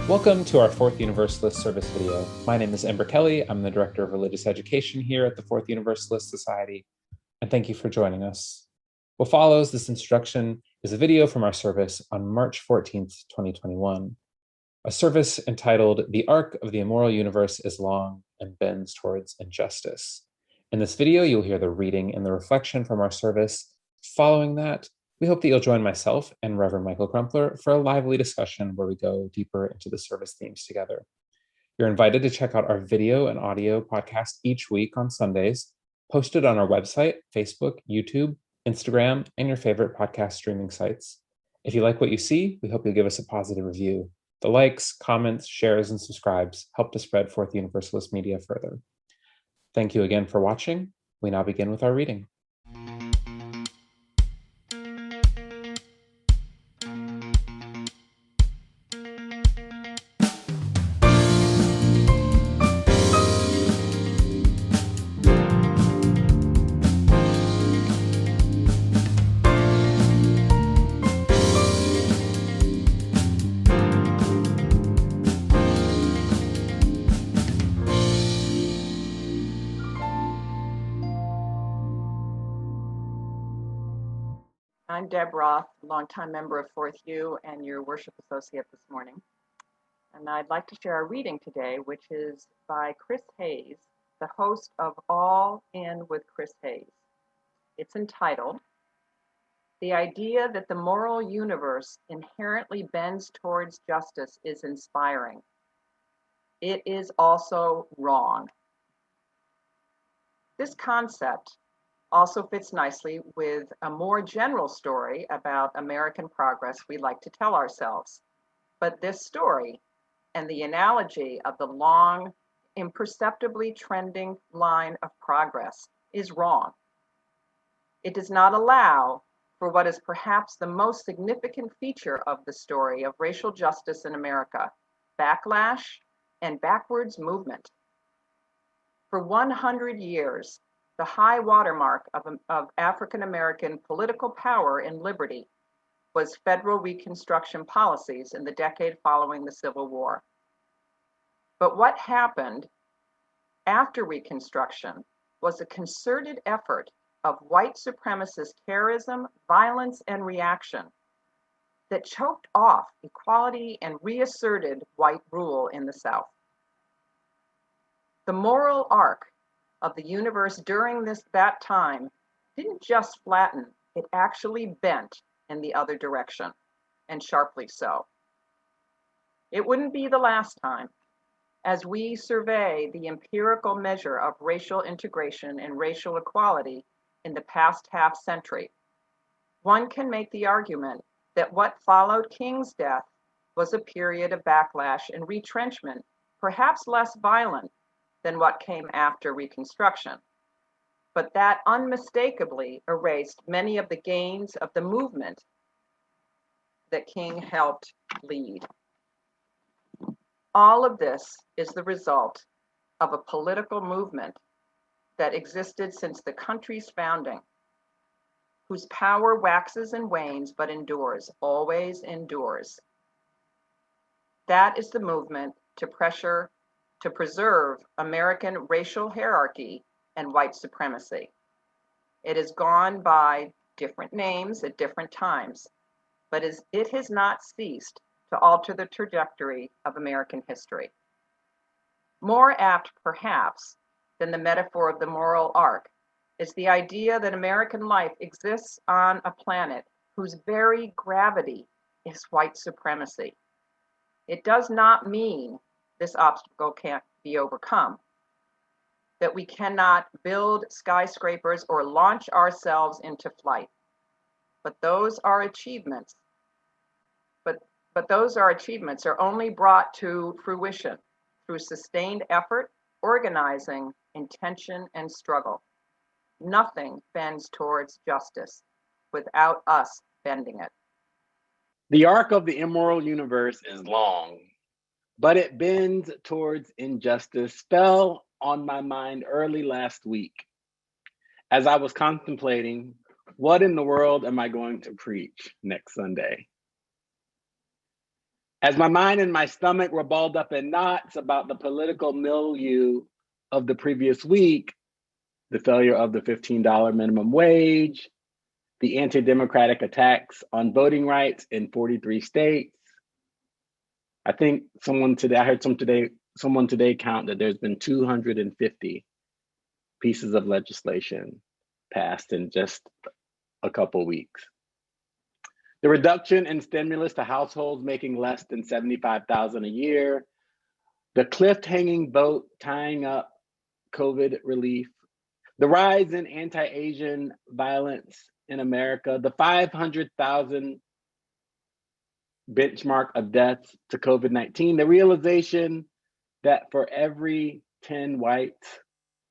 Welcome to our Fourth Universalist service video. My name is Ember Kelly. I'm the Director of Religious Education here at the Fourth Universalist Society, and thank you for joining us. What follows this introduction is a video from our service on March 14th, 2021, a service entitled "The Arc of the Immoral Universe is Long and Bends Towards Injustice." In this video, you'll hear the reading and the reflection from our service. Following that, we hope that you'll join myself and Reverend Michael Crumpler for a lively discussion where we go deeper into the service themes together. You're invited to check out our video and audio podcast each week on Sundays, posted on our website, Facebook, YouTube, Instagram, and your favorite podcast streaming sites. If you like what you see, we hope you'll give us a positive review. The likes, comments, shares, and subscribes help to spread Fourth Universalist media further. Thank you again for watching. We now begin with our reading. I'm Deb Roth, longtime member of Fourth U and your worship associate this morning. And I'd like to share a reading today, which is by Chris Hayes, the host of All In with Chris Hayes. It's entitled, "The Idea That the Moral Universe Inherently Bends Towards Justice is Inspiring. It is also wrong." This concept also fits nicely with a more general story about American progress we like to tell ourselves. But this story and the analogy of the long, imperceptibly trending line of progress is wrong. It does not allow for what is perhaps the most significant feature of the story of racial justice in America: backlash and backwards movement. For 100 years, the high watermark of African American political power and liberty was federal Reconstruction policies in the decade following the Civil War. But what happened after Reconstruction was a concerted effort of white supremacist terrorism, violence, and reaction that choked off equality and reasserted white rule in the South. The moral arc of the universe during that time didn't just flatten, it actually bent in the other direction, and sharply so. It wouldn't be the last time. As we survey the empirical measure of racial integration and racial equality in the past half century, one can make the argument that what followed King's death was a period of backlash and retrenchment, perhaps less violent than what came after Reconstruction, but that unmistakably erased many of the gains of the movement that King helped lead. All of this is the result of a political movement that existed since the country's founding, whose power waxes and wanes but endures, always endures. That is the movement to preserve American racial hierarchy and white supremacy. It has gone by different names at different times, but it has not ceased to alter the trajectory of American history. More apt, perhaps, than the metaphor of the moral arc is the idea that American life exists on a planet whose very gravity is white supremacy. It does not mean this obstacle can't be overcome, that we cannot build skyscrapers or launch ourselves into flight. But those are achievements. But those achievements are only brought to fruition through sustained effort, organizing, intention, and struggle. Nothing bends towards justice without us bending it. The arc of the immoral universe is long, but it bends towards injustice fell on my mind early last week as I was contemplating what in the world am I going to preach next Sunday. As my mind and my stomach were balled up in knots about the political milieu of the previous week, the failure of the $15 minimum wage, the anti-democratic attacks on voting rights in 43 states. I think I heard someone today count that there's been 250 pieces of legislation passed in just a couple weeks. The reduction in stimulus to households making less than $75,000 a year, the cliff-hanging boat tying up COVID relief, the rise in anti-Asian violence in America, the 500,000 benchmark of deaths to COVID-19, the realization that for every 10 whites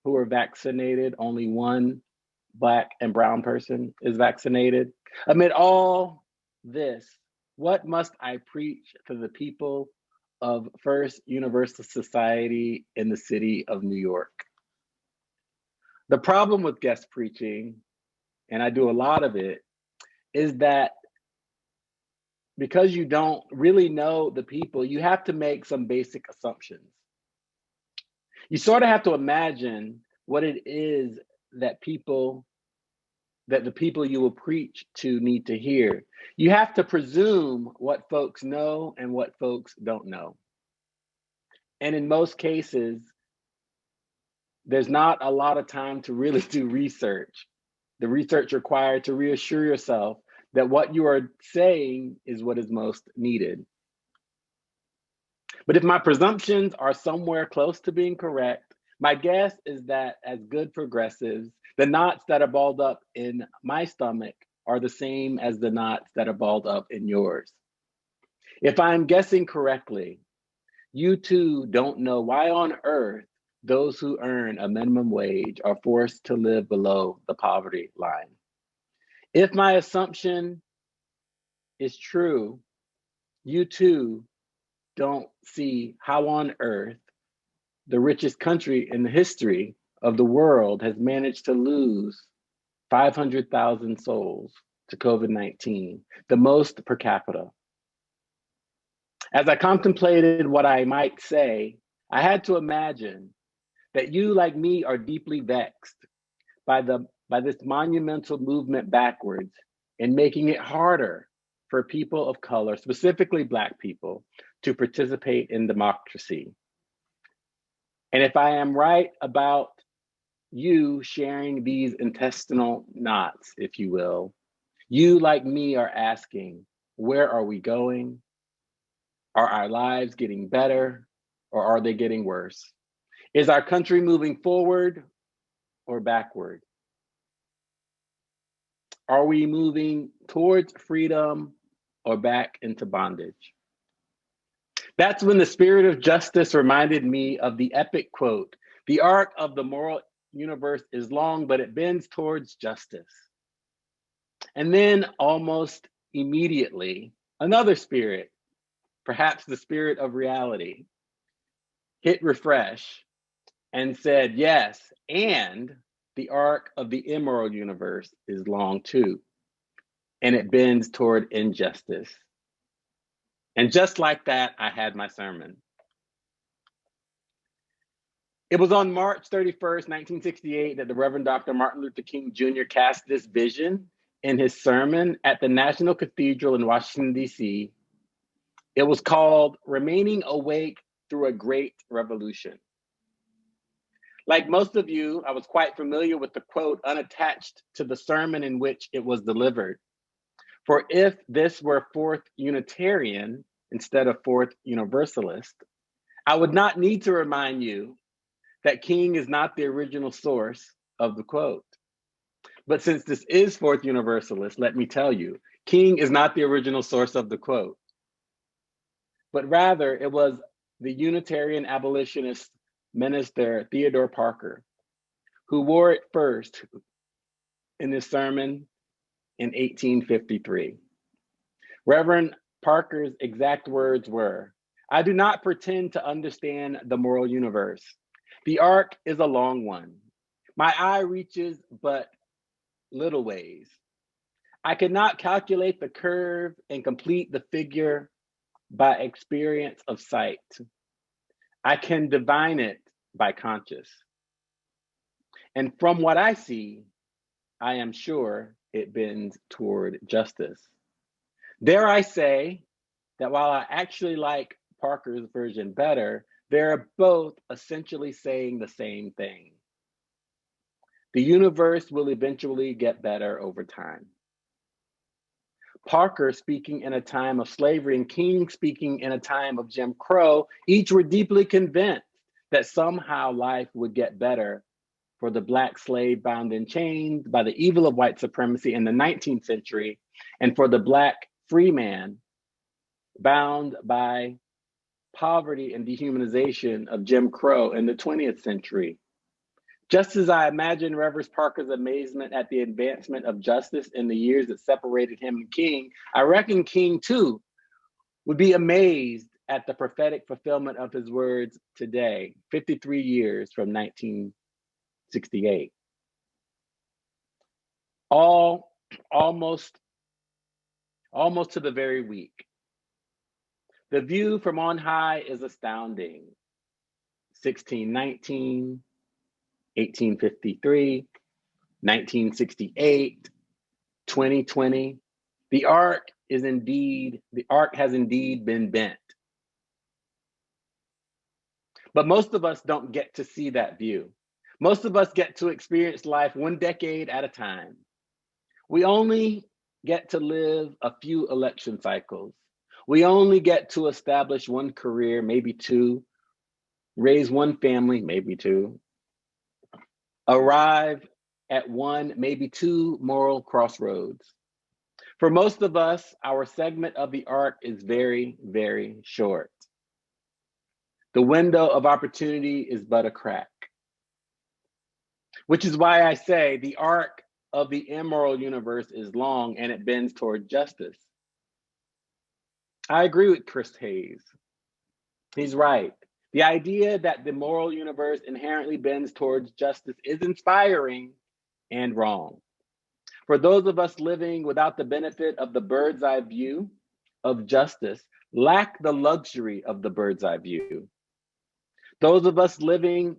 who are vaccinated, only one Black and brown person is vaccinated. Amid all this, what must I preach to the people of Fourth Universalist Society in the city of New York? The problem with guest preaching, and I do a lot of it, is that because you don't really know the people, you have to make some basic assumptions. You sort of have to imagine what it is that the people you will preach to need to hear. You have to presume what folks know and what folks don't know. And in most cases, there's not a lot of time to really do research. The research required to reassure yourself that what you are saying is what is most needed. But if my presumptions are somewhere close to being correct, my guess is that as good progressives, the knots that are balled up in my stomach are the same as the knots that are balled up in yours. If I'm guessing correctly, you too don't know why on earth those who earn a minimum wage are forced to live below the poverty line. If my assumption is true, you too don't see how on earth the richest country in the history of the world has managed to lose 500,000 souls to COVID-19, the most per capita. As I contemplated what I might say, I had to imagine that you, like me, are deeply vexed by this monumental movement backwards in making it harder for people of color, specifically Black people, to participate in democracy. And if I am right about you sharing these intestinal knots, if you will, you, like me, are asking, where are we going? Are our lives getting better or are they getting worse? Is our country moving forward or backward? Are we moving towards freedom or back into bondage? That's when the spirit of justice reminded me of the epic quote, "The arc of the moral universe is long, but it bends towards justice." And then almost immediately, another spirit, perhaps the spirit of reality, hit refresh and said, yes, and the arc of the immoral universe is long too, and it bends toward injustice. And just like that, I had my sermon. It was on March 31st, 1968, that the Reverend Dr. Martin Luther King Jr. cast this vision in his sermon at the National Cathedral in Washington, D.C. It was called Remaining Awake Through a Great Revolution. Like most of you, I was quite familiar with the quote unattached to the sermon in which it was delivered. For if this were Fourth Unitarian instead of Fourth Universalist, I would not need to remind you that King is not the original source of the quote. But since this is Fourth Universalist, let me tell you, King is not the original source of the quote, but rather it was the Unitarian abolitionist minister Theodore Parker, who wore it first in his sermon in 1853. Reverend Parker's exact words were, "I do not pretend to understand the moral universe. The arc is a long one. My eye reaches but little ways. I cannot calculate the curve and complete the figure, by experience of sight. I can divine it by conscious. And from what I see, I am sure it bends toward justice. Dare I say that while I actually like Parker's version better, they're both essentially saying the same thing. The universe will eventually get better over time. Parker speaking in a time of slavery and King speaking in a time of Jim Crow, each were deeply convinced that somehow life would get better for the Black slave bound and chained by the evil of white supremacy in the 19th century, and for the Black free man bound by poverty and dehumanization of Jim Crow in the 20th century. Just as I imagine Reverend Parker's amazement at the advancement of justice in the years that separated him and King, I reckon King too would be amazed at the prophetic fulfillment of his words today, 53 years from 1968. Almost to the very week. The view from on high is astounding. 1619, 1853, 1968, 2020. The arc has indeed been bent. But most of us don't get to see that view. Most of us get to experience life one decade at a time. We only get to live a few election cycles. We only get to establish one career, maybe two, raise one family, maybe two, arrive at one, maybe two moral crossroads. For most of us, our segment of the arc is very, very short. The window of opportunity is but a crack. Which is why I say the arc of the immoral universe is long and it bends toward justice. I agree with Chris Hayes. He's right. The idea that the moral universe inherently bends towards justice is inspiring and wrong. For those of us living without the benefit of the bird's eye view of justice, lack the luxury of the bird's eye view. Those of us living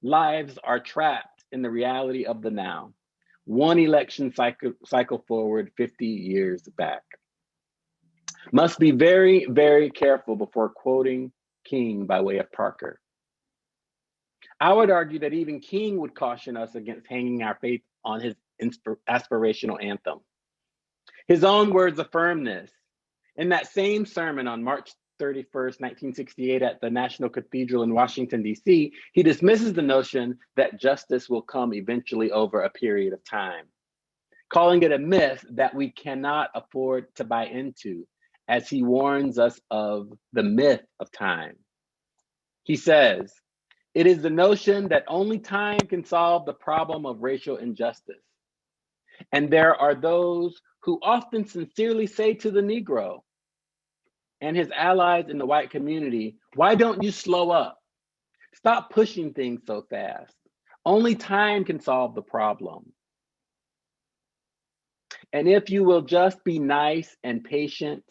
lives are trapped in the reality of the now, one election cycle forward, 50 years back. Must be very, very careful before quoting King by way of Parker. I would argue that even King would caution us against hanging our faith on his aspirational anthem. His own words affirm this. In that same sermon on March 31st, 1968 at the National Cathedral in Washington, D.C., he dismisses the notion that justice will come eventually over a period of time, calling it a myth that we cannot afford to buy into, as he warns us of the myth of time. He says, it is the notion that only time can solve the problem of racial injustice. And there are those who often sincerely say to the Negro and his allies in the white community, why don't you slow up? Stop pushing things so fast. Only time can solve the problem. And if you will just be nice and patient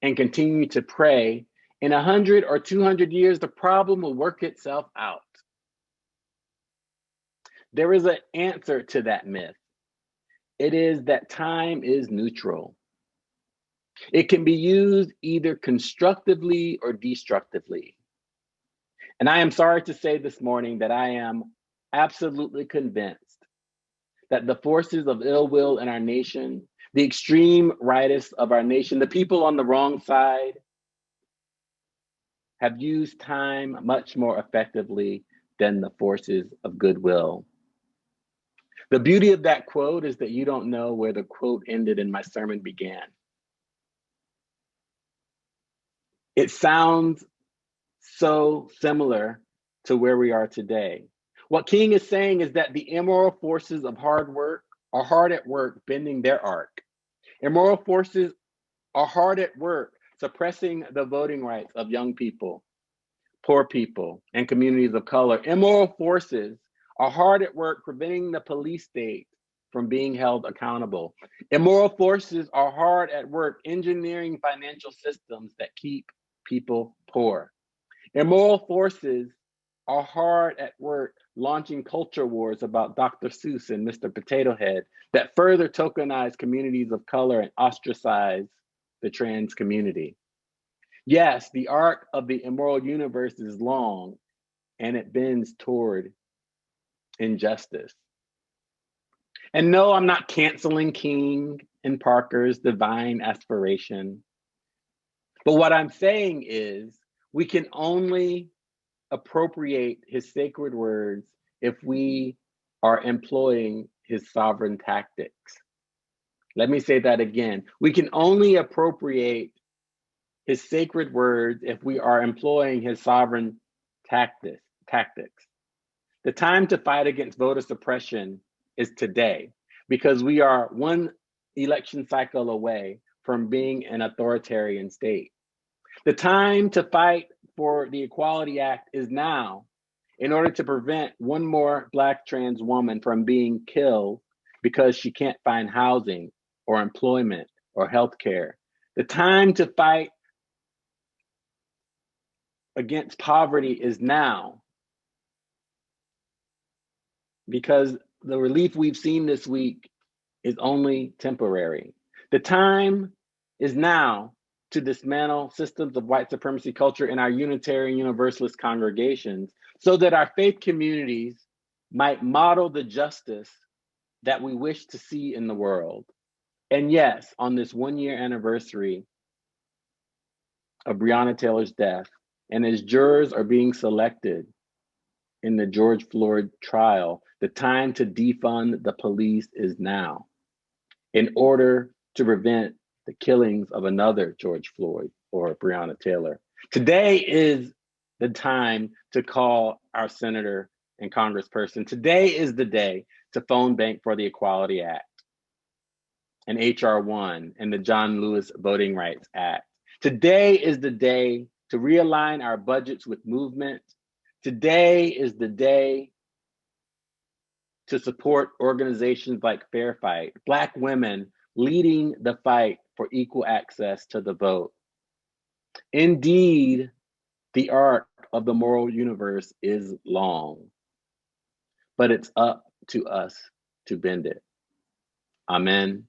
and continue to pray, in 100 or 200 years, the problem will work itself out. There is an answer to that myth. It is that time is neutral. It can be used either constructively or destructively. And I am sorry to say this morning that I am absolutely convinced that the forces of ill will in our nation, the extreme rightists of our nation, the people on the wrong side, have used time much more effectively than the forces of goodwill. The beauty of that quote is that you don't know where the quote ended and my sermon began. It sounds so similar to where we are today. What King is saying is that the immoral forces of hard work are hard at work bending their arc. Immoral forces are hard at work suppressing the voting rights of young people, poor people, and communities of color. Immoral forces are hard at work preventing the police state from being held accountable. Immoral forces are hard at work engineering financial systems that keep people poor. Immoral forces are hard at work launching culture wars about Dr. Seuss and Mr. Potato Head that further tokenize communities of color and ostracize the trans community. Yes, the arc of the immoral universe is long and it bends toward injustice. And no, I'm not canceling King and Parker's divine aspiration. But what I'm saying is we can only appropriate his sacred words if we are employing his sovereign tactics. Let me say that again. We can only appropriate his sacred words if we are employing his sovereign tactics. The time to fight against voter suppression is today, because we are one election cycle away from being an authoritarian state. The time to fight for the Equality Act is now, in order to prevent one more Black trans woman from being killed because she can't find housing or employment or healthcare. The time to fight against poverty is now, because the relief we've seen this week is only temporary. The time is now to dismantle systems of white supremacy culture in our Unitarian Universalist congregations so that our faith communities might model the justice that we wish to see in the world. And yes, on this 1-year anniversary of Breonna Taylor's death, and as jurors are being selected in the George Floyd trial, the time to defund the police is now, in order to prevent the killings of another George Floyd or Breonna Taylor. Today is the time to call our senator and congressperson. Today is the day to phone bank for the Equality Act and HR 1 and the John Lewis Voting Rights Act. Today is the day to realign our budgets with movement. Today is the day to support organizations like Fair Fight, Black women leading the fight for equal access to the vote. Indeed, the arc of the moral universe is long, but it's up to us to bend it. Amen.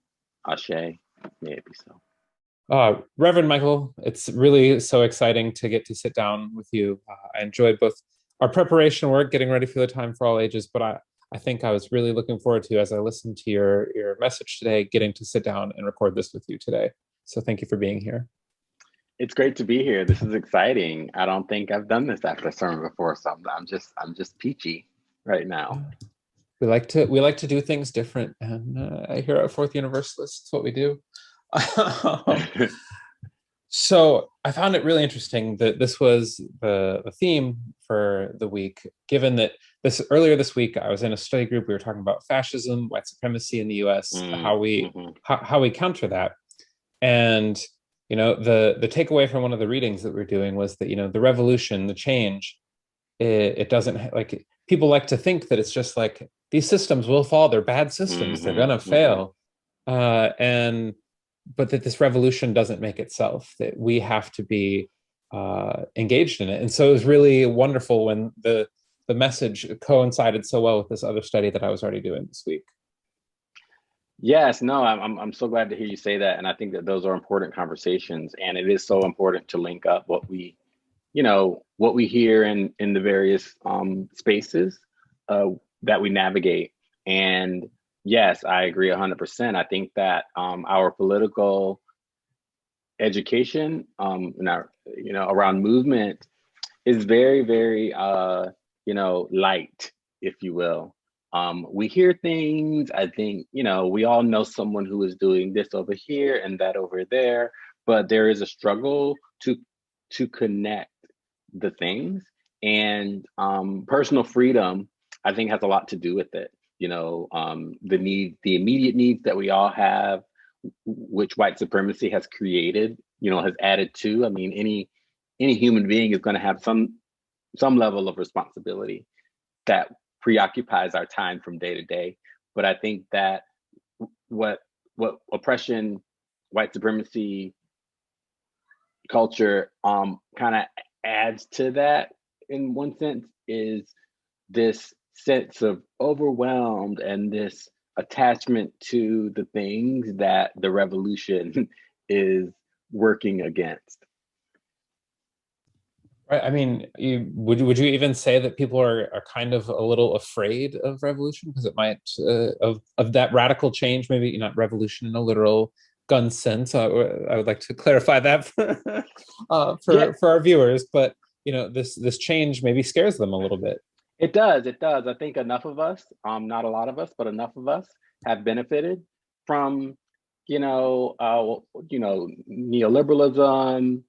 Ashe. May it be so. Reverend Michael, it's really so exciting to get to sit down with you. I enjoyed both our preparation work, getting ready for the Time for All Ages, but I think I was really looking forward to, as I listened to your message today, getting to sit down and record this with you today. So thank you for being here. It's great to be here. This is exciting. I don't think I've done this after a sermon before, so I'm just peachy right now. We like to do things different, and here at Fourth Universalist, it's what we do. So I found it really interesting that this was the theme for the week, given that earlier this week I was in a study group. We were talking about fascism, white supremacy in the U.S., how we counter that, and the takeaway from one of the readings that we're doing was that the revolution, the change, it doesn't like people like to think that it's just like these systems will fall. They're bad systems. They're gonna fail, but that this revolution doesn't make itself, that we have to be engaged in it. And so it was really wonderful when the message coincided so well with this other study that I was already doing this week. Yes, no, I'm so glad to hear you say that. And I think that those are important conversations. And it is so important to link up what we hear in the various spaces that we navigate. And yes, I agree 100%. I think that our political education around movement is very, very, light, if you will. We hear things, I think, we all know someone who is doing this over here and that over there, but there is a struggle to connect the things. And personal freedom, I think, has a lot to do with it. The immediate needs that we all have, which white supremacy has created, has added to. I mean, any human being is going to have some level of responsibility that preoccupies our time from day to day. But I think that what oppression, white supremacy, culture kind of adds to that in one sense is this sense of overwhelmed and this attachment to the things that the revolution is working against. Right. I mean, would you even say that people are kind of a little afraid of revolution because it might of that radical change? Maybe not revolution in a literal gun sense. I would like to clarify that for our viewers. But this change maybe scares them a little bit. It does. It does. I think enough of us, not a lot of us, but enough of us have benefited from, neoliberalism,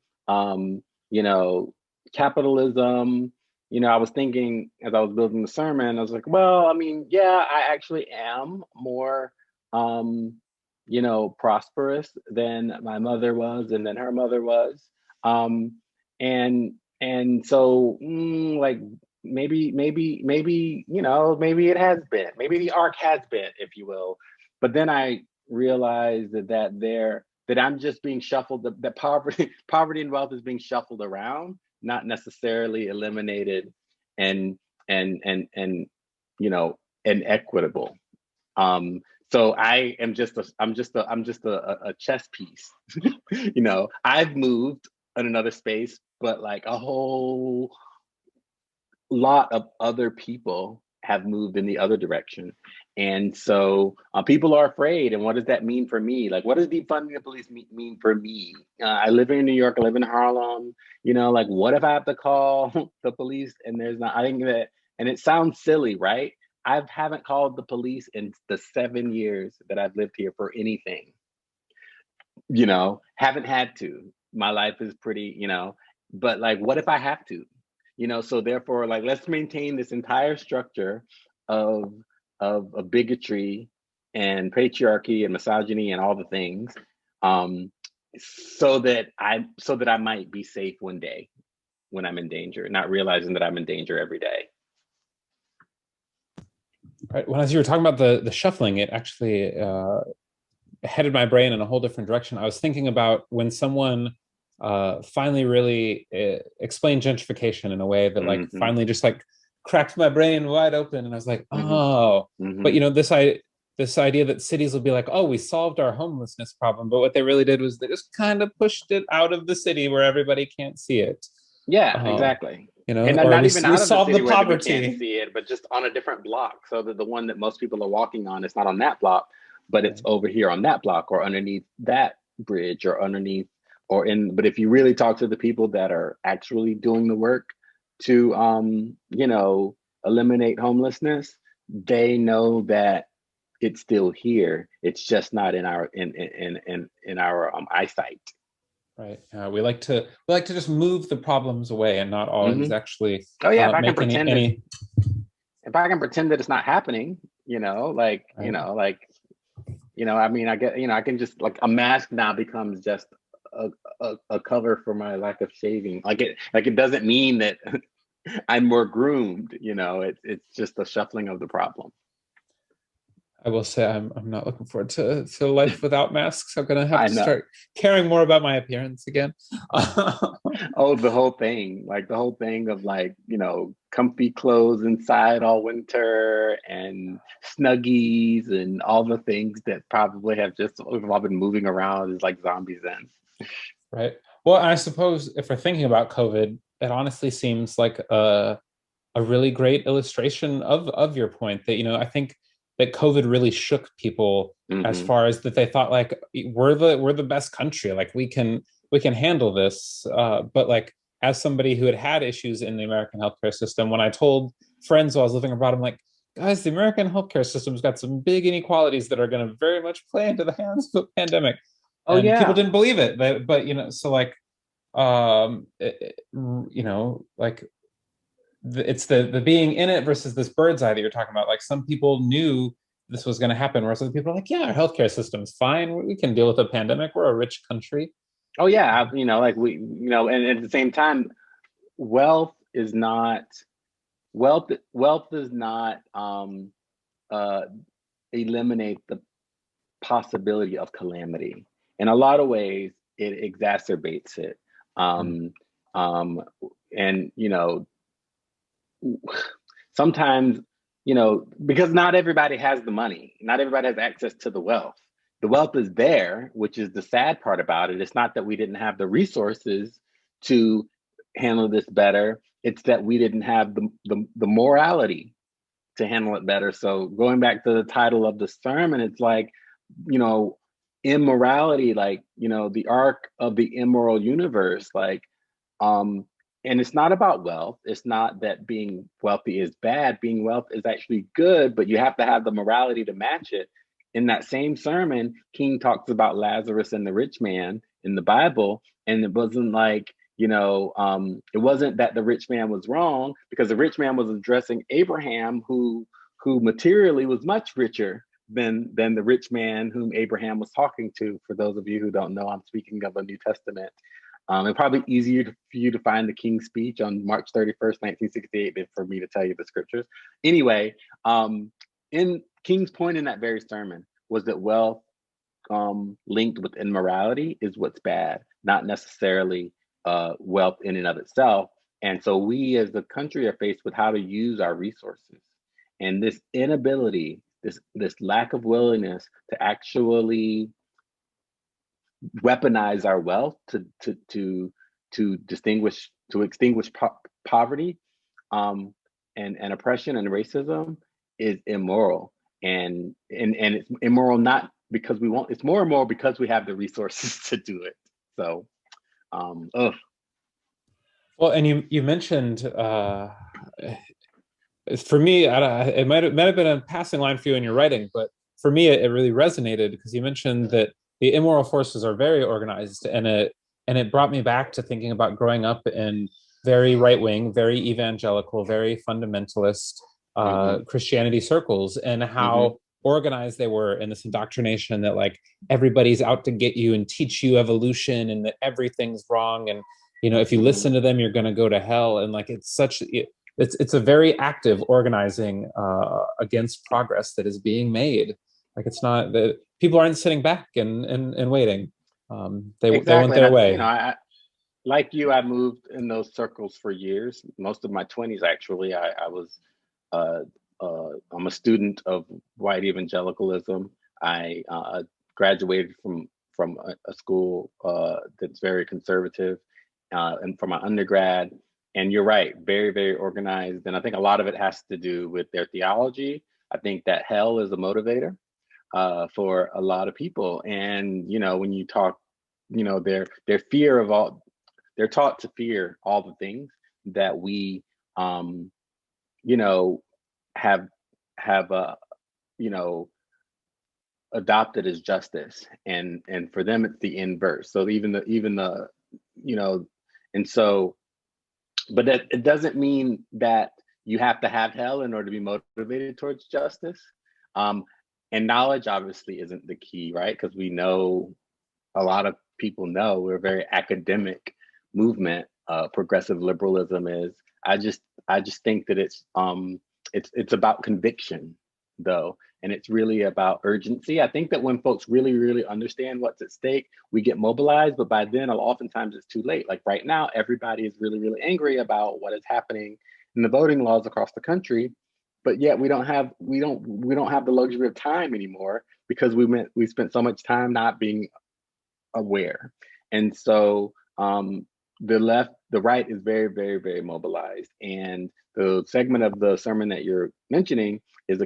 capitalism. I was thinking as I was building the sermon, I was like, well, I mean, yeah, I actually am more, prosperous than my mother was and than her mother was. And so like maybe it has been, maybe the arc has been, if you will. But then I realized that I'm just being shuffled, that poverty and wealth is being shuffled around, not necessarily eliminated and equitable. So I'm just a chess piece. I've moved in another space, but like a whole lot of other people have moved in the other direction. And so people are afraid. And what does that mean for me? Like, what does defunding the police mean for me? I live in New York, I live in Harlem, like what if I have to call the police and there's not, I think that, and it sounds silly, right? I haven't called the police in the 7 years that I've lived here for anything, haven't had to. My life is pretty, but like, what if I have to? So therefore, like, let's maintain this entire structure of bigotry and patriarchy and misogyny and all the things, so that I might be safe one day when I'm in danger, not realizing that I'm in danger every day. Right. Well, as you were talking about the shuffling, it actually headed my brain in a whole different direction. I was thinking about when someone finally really explained gentrification in a way that like finally just like cracked my brain wide open, and I was like, oh. But this idea that cities will be like, oh, we solved our homelessness problem, but what they really did was they just kind of pushed it out of the city where everybody can't see it. Yeah, exactly. And not we even out of the solved city the where we poverty. can't see it, but just on a different block, so that the one that most people are walking on is not on that block, but it's over here on that block or underneath that bridge or underneath or in. But if you really talk to the people that are actually doing the work to eliminate homelessness, they know that it's still here. It's just not in our eyesight. Right. We like to just move the problems away and not always actually. Oh yeah, if I can pretend that it's not happening, I mean, I get, I can just like a mask now becomes just a cover for my lack of shaving. It doesn't mean that I'm more groomed. It's just a shuffling of the problem. I will say I'm not looking forward to life without masks. I'm gonna have to start caring more about my appearance again. Oh, the whole thing of like, comfy clothes inside all winter and Snuggies and all the things that probably we've all been moving around as like zombies then. Right. Well, I suppose if we're thinking about COVID, it honestly seems like a really great illustration of your point that, I think that COVID really shook people as far as that they thought like we're the best country, like we can handle this. But like as somebody who had issues in the American healthcare system, when I told friends while I was living abroad, I'm like, guys, the American healthcare system's got some big inequalities that are going to very much play into the hands of the pandemic. Oh, and yeah. People didn't believe it, but so like, like it's the being in it versus this bird's eye that you're talking about. Like some people knew this was going to happen, whereas other people are like, yeah, our healthcare system's fine. We can deal with a pandemic. We're a rich country. Oh yeah. Like we, and at the same time, wealth does not eliminate possibility of calamity. In a lot of ways, it exacerbates it. And, sometimes, because not everybody has the money, not everybody has access to the wealth. The wealth is there, which is the sad part about it. It's not that we didn't have the resources to handle this better. It's that we didn't have the morality to handle it better. So going back to the title of the sermon, it's like, immorality, like, the arc of the immoral universe, like, and it's not about wealth. It's not that being wealthy is bad. Being wealthy is actually good, but you have to have the morality to match it. In that same sermon, King talks about Lazarus and the rich man in the Bible, and it wasn't like, it wasn't that the rich man was wrong, because the rich man was addressing Abraham, who materially was much richer than the rich man whom Abraham was talking to. For those of you who don't know, I'm speaking of a New Testament. It's probably easier for you to find the King's Speech on March 31st, 1968 than for me to tell you the scriptures. Anyway, in King's point in that very sermon was that wealth linked with immorality is what's bad, not necessarily wealth in and of itself. And so we as the country are faced with how to use our resources. And this inability, this lack of willingness to actually weaponize our wealth to extinguish poverty and oppression and racism is immoral. And it's immoral not because we want, it's more immoral because we have the resources to do it. So Well, and you mentioned for me, it might have been a passing line for you in your writing, but for me, it really resonated because you mentioned that the immoral forces are very organized, and it brought me back to thinking about growing up in very right-wing, very evangelical, very fundamentalist Christianity circles, and how organized they were in this indoctrination that like everybody's out to get you and teach you evolution and that everything's wrong, and if you listen to them you're going to go to hell, and like it's a very active organizing against progress that is being made. Like it's not that people aren't sitting back and waiting. They want their way. I like you, I moved in those circles for years. Most of my 20s, actually. I was I'm a student of white evangelicalism. I graduated from a school that's very conservative, and from my undergrad. And you're right, very, very organized. And I think a lot of it has to do with their theology. I think that hell is a motivator for a lot of people. And, when you talk, their fear of all, they're taught to fear all the things that we, have adopted as justice. And for them, it's the inverse. So even the, and so, but that it doesn't mean that you have to have hell in order to be motivated towards justice. And knowledge obviously isn't the key, right? Because we know, a lot of people know, we're a very academic movement. Progressive liberalism is. I just think that it's about conviction, though, and it's really about urgency. I think that when folks really, really understand what's at stake, we get mobilized. But by then, oftentimes it's too late. Like right now, everybody is really, really angry about what is happening in the voting laws across the country. But yet we don't have the luxury of time anymore, because we spent so much time not being aware. And so the right is very, very, very mobilized. And the segment of the sermon that you're mentioning is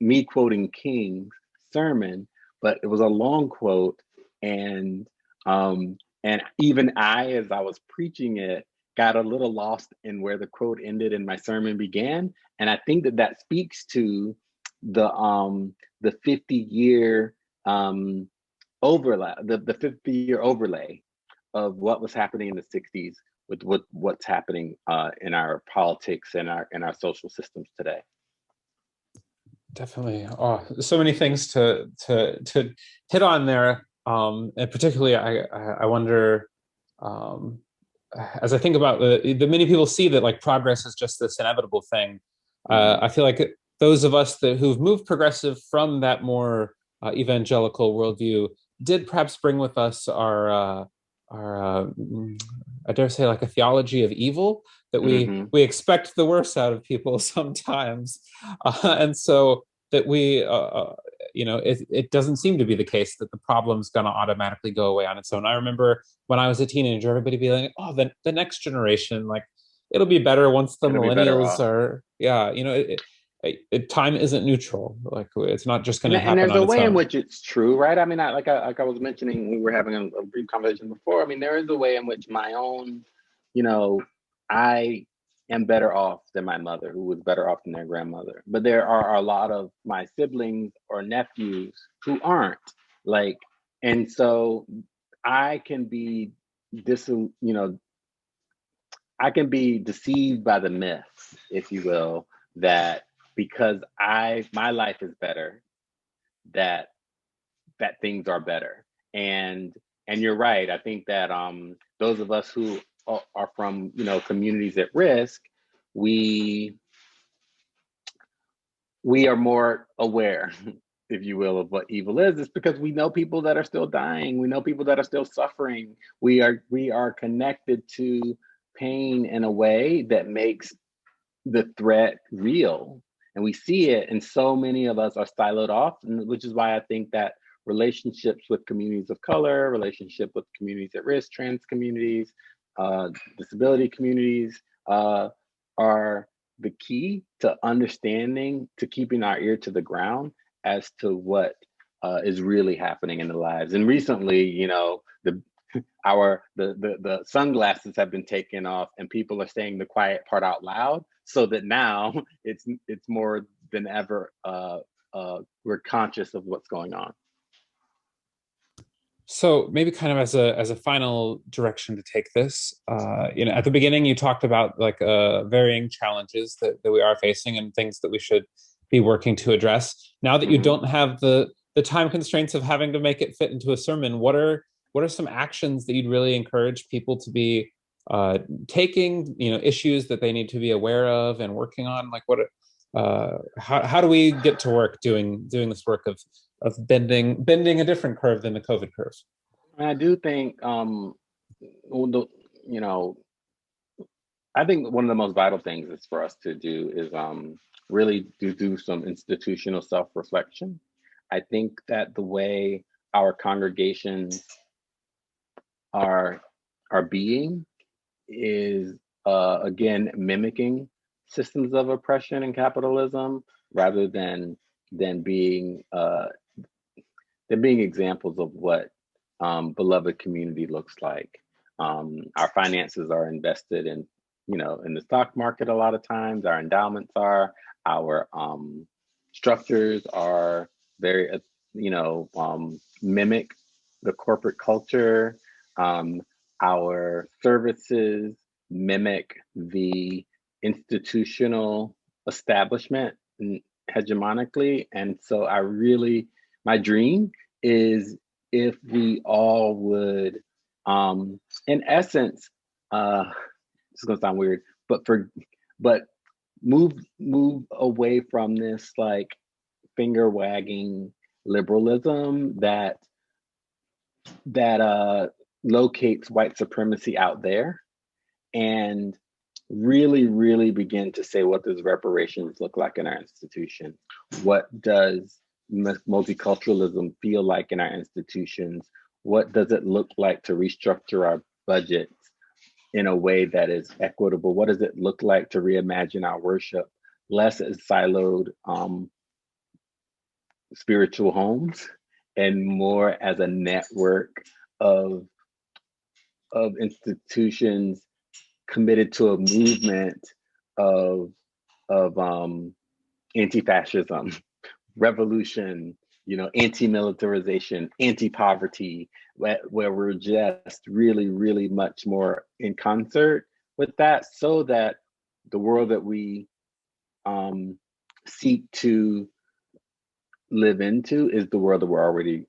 me quoting King's sermon, but it was a long quote, and even I, as I was preaching it, got a little lost in where the quote ended and my sermon began. And I think that speaks to the 50-year overlap, the 50-year overlay of what was happening in the 60s with what's happening in our politics and our social systems today. Definitely. Oh, so many things to hit on there. And particularly, I wonder, as I think about the many people see that like progress is just this inevitable thing. I feel like those of us who've moved progressive from that more evangelical worldview did perhaps bring with us I dare say, like a theology of evil, that Hmm. we expect the worst out of people sometimes, and so that it doesn't seem to be the case that the problem's going to automatically go away on its own. I remember when I was a teenager, everybody being like, "Oh, the next generation, like it'll be better once the It'll be better millennials off. are." Yeah, time isn't neutral. Like it's not just going to And happen there's on a its way in own. which it's true, right? I mean, like I was mentioning, we were having a brief conversation before. I mean, there is a way in which my own, you know, I am better off than my mother, who was better off than their grandmother. But there are a lot of my siblings or nephews who aren't. Like, and so I can be I can be deceived by the myth, if you will, that because my life is better, that things are better. And you're right. I think that those of us who are from communities at risk, we we are more aware, if you will, of what evil is. It's because we know people that are still dying. We know people that are still suffering. We are connected to pain in a way that makes the threat real, and we see it, and so many of us are siloed off, which is why I think that relationships with communities of color, relationship with communities at risk, trans communities, disability communities, are the key to understanding, to keeping our ear to the ground as to what is really happening in the lives. And recently, the sunglasses have been taken off, and people are saying the quiet part out loud, so that now it's more than ever, we're conscious of what's going on. So maybe kind of as a final direction to take this, at the beginning you talked about like varying challenges that we are facing and things that we should be working to address. Now that you Hmm. don't have the time constraints of having to make it fit into a sermon, what are some actions that you'd really encourage people to be taking? Issues that they need to be aware of and working on. Like how do we get to work doing this work of bending a different curve than the COVID curve? And I do think, well, you know, I think one of the most vital things is for us to do is really do some institutional self-reflection. I think that the way our congregations are being is again mimicking systems of oppression and capitalism, rather than being examples of what beloved community looks like. Our finances are invested in in the stock market a lot of times. Our endowments are. Our structures are very mimic the corporate culture. Um, our services mimic the institutional establishment hegemonically. And so my dream is if we all would, in essence, it's gonna sound weird, but move away from this like finger wagging liberalism that locates white supremacy out there, and really begin to say, what does reparations look like in our institution? What does multiculturalism feel like in our institutions? What does it look like to restructure our budgets in a way that is equitable? What does it look like to reimagine our worship less as siloed spiritual homes and more as a network of institutions committed to a movement of anti-fascism, revolution, anti-militarization, anti-poverty, where we're just really much more in concert with that, so that the world that we seek to live into is the world that we're already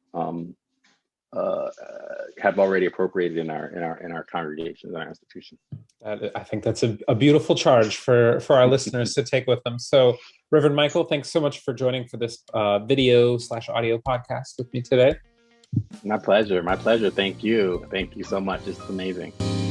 have already appropriated in our congregations and our institutions. I think that's a beautiful charge for our listeners to take with them. So, Reverend Michael, thanks so much for joining for this video/audio podcast with me today. My pleasure. Thank you so much. It's amazing.